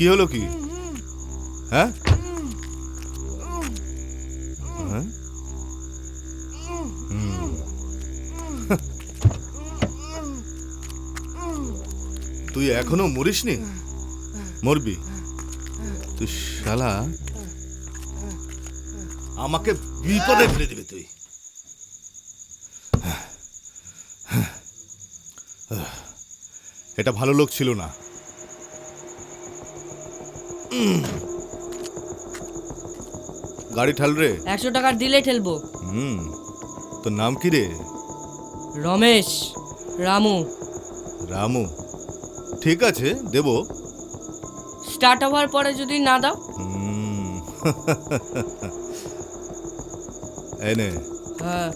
কি হলো কি? হ্যাঁ হ্যাঁ? তুই এখনো মরিসনি? মরবি তুই শালা, আমাকে বিপদে ফেলে দিবি তুই। এটা ভালো লোক ছিল না। গাড়ি ঠাল রে। 100 টাকা দিলে ঠেলবো। তোর নাম কি রে? রমেশ। রামু। রামু, ঠিক আছে দেব। স্টার্ট হওয়ার পরে যদি না দাও? এনে হ্যাঁ।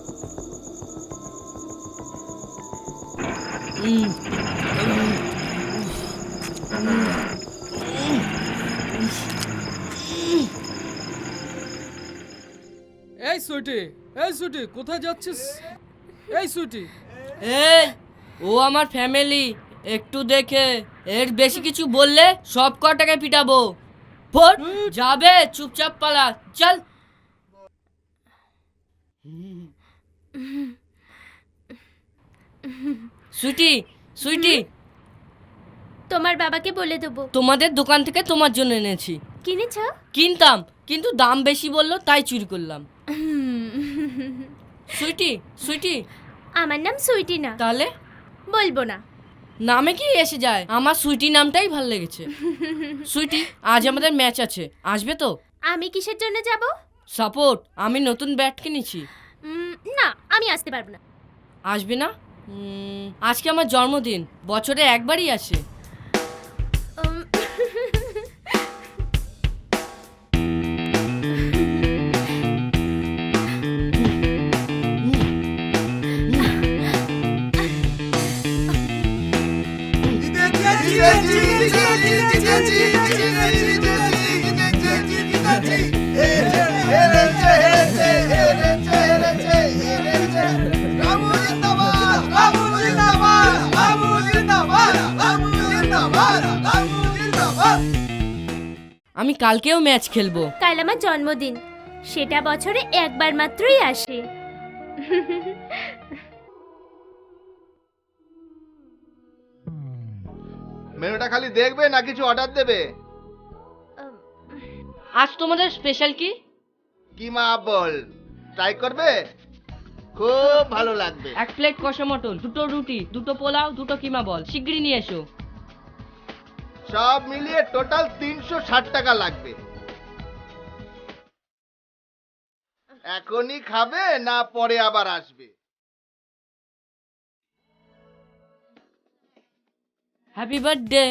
এই সুইটি, এই সুইটি, কোথায় যাচ্ছিস? এই সুইটি, এই ও আমার ফ্যামিলি, একটু দেখে। এর বেশি কিছু বললে সব কটাকে পিটাবো। ফোর যাবে, চুপচাপ পালা। চল। সুইটি, সুইটি, তোমার বাবাকে বলে দেবো। তোমাদের দোকান থেকে তোমার জন্য এনেছি। কিনেছ? কিনতাম, কিন্তু দাম বেশি বললো তাই চুরি করলাম। সুইটি, সুইটি। আমার নাম সুইটি না। তাহলে? বলবো না। নামে কি এসে যায়? আমার সুইটি নামটাই ভালো লেগেছে। সুইটি, আজ আমাদের ম্যাচ আছে, আসবে তো? আমি কিসের জন্য যাব? সাপোর্ট। আমি নতুন ব্যাট কিনেছি। না, আমি আসতে পারবো না। আসবে না? আজকে আমার জন্মদিন, বছরে একবারই আসে। উম, আমি কালকেও ম্যাচ খেলবো। কাল আমার জন্মদিন, সেটা বছরে একবার মাত্রই আসে। মেনুটা খালি দেখবে না কিছু অর্ডার দেবে? আজ তোমাদের স্পেশাল কি? কিমা বল ট্রাই করবে, খুব ভালো লাগবে। 1 প্লেট কষা মটন, 2টো রুটি, 2টো পোলাও, 2টো কিমা বল। শিগগিরই নিয়ে এসো। সব মিলিয়ে টোটাল 360 টাকা লাগবে। এখনই খাবে না পরে আবার আসবে? Happy birthday.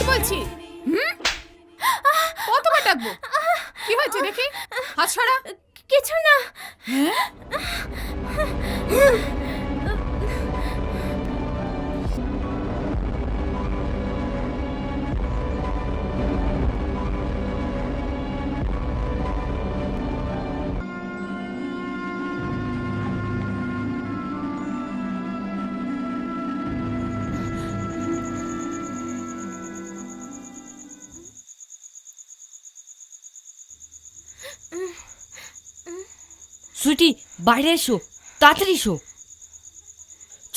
বলছি কতবার ডাকবো? কি হয়েছে দেখি? হাত ছড়া। কিছু না। সুইটি, বাইরে এসো, তাড়াতাড়ি এসো।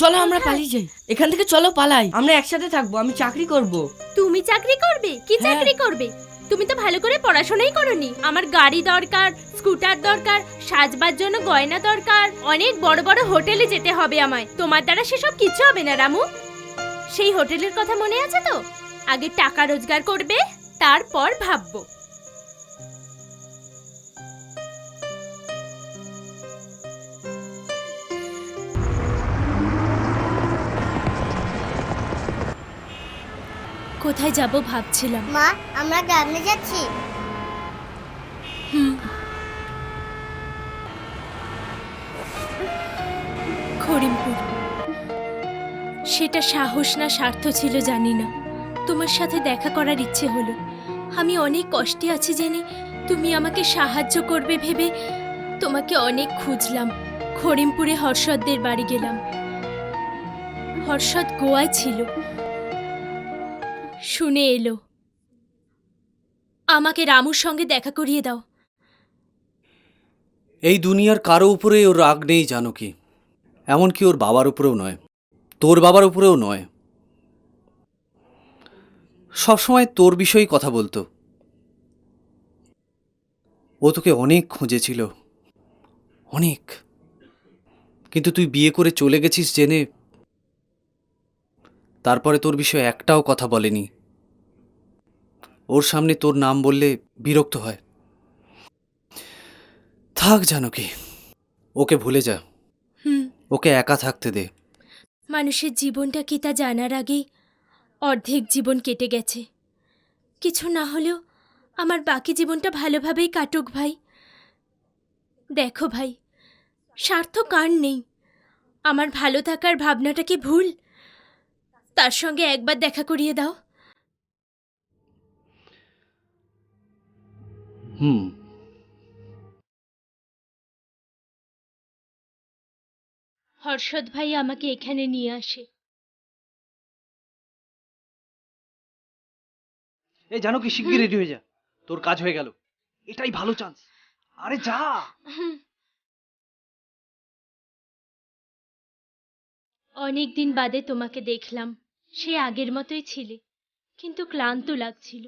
চলো আমরা পালিয়ে যাই এখান থেকে। চলো পালাই, আমরা একসাথে থাকবো। আমি চাকরি করব। তুমি চাকরি করবে? কি হ্যাঁ। চাকরি করবে? তুমি তো ভালো করে পড়াশোনাই করোনি। আমার গাড়ি দরকার, স্কুটার দরকার, সাজবার জন্য গয়না দরকার, অনেক বড় বড় হোটেলে যেতে হবে আমায়। তোমার দ্বারা সেসব কিছু হবে না রামু। সেই হোটেলের কথা মনে আছে তো? আগে টাকা রোজগার করবে, তারপর ভাববো। কোথায় যাব ভাবছিলাম। মা, আমরা গ্রামে যাচ্ছি। করিমপুর। সেটা সাহস না স্বার্থ ছিল জানি না, তোমার সাথে দেখা করার ইচ্ছে হলো। আমি অনেক কষ্টে আছি জেনে তুমি আমাকে সাহায্য করবে ভেবে তোমাকে অনেক খুঁজলাম। খড়িমপুরে হর্ষদদের বাড়ি গেলাম। হর্ষদ গোয়ায় ছিল, শুনে এলো। আমাকে রামুর সঙ্গে দেখা করিয়ে দাও। এই দুনিয়ার কারো উপরে ওর রাগ নেই জানো কি, এমনকি ওর বাবার উপরেও নয়, তোর বাবার উপরেও নয়। সবসময় তোর বিষয়েই কথা বলতো। ও তোকে অনেক খুঁজেছিল, অনেক, কিন্তু তুই বিয়ে করে চলে গেছিস জেনে তারপরে তোর বিষয়ে একটাও কথা বলেনি। ওর সামনে তোর নাম বললে বিরক্ত হয়। থাক জানো কি, ওকে ভুলে যা, ওকে একা থাকতে দে। মানুষের জীবনটা কি তা জানার আগেই অর্ধেক জীবন কেটে গেছে। কিছু না হলেও আমার বাকি জীবনটা ভালোভাবেই কাটুক ভাই। দেখো ভাই, স্বার্থ কার নেই? আমার ভালো থাকার ভাবনাটা কি ভুল? তার সঙ্গে একবার দেখা করিয়ে দাও। হর্ষদ ভাই আমাকে এখানে নিয়ে আসে। এই জানো কি, শিগগির রেডি হয়ে যা, তোর কাজ হয়ে গেল, এটাই ভালো চান্স। আরে যা। অনেক দিন বাদে তোমাকে দেখলাম। সে আগের মতোই ছিলে, কিন্তু ক্লান্ত লাগছিল।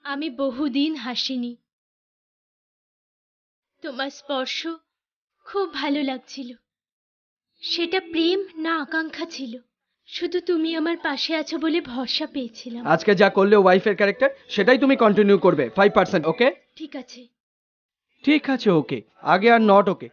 আমি বহুদিন হাসিনি। তোমার স্পর্শ খুব ভালো লাগছিল। সেটা প্রেম না আকাঙ্ক্ষা ছিল? শুধু তুমি আমার পাশে আছো বলে ভরসা পেয়েছিলাম। আজকে যা করলে ওয়াইফের ক্যারেক্টার, সেটাই তুমি কন্টিনিউ করবে 5%, ওকে? ঠিক আছে। ঠিক আছে, ওকে। আগে আর নট ওকে।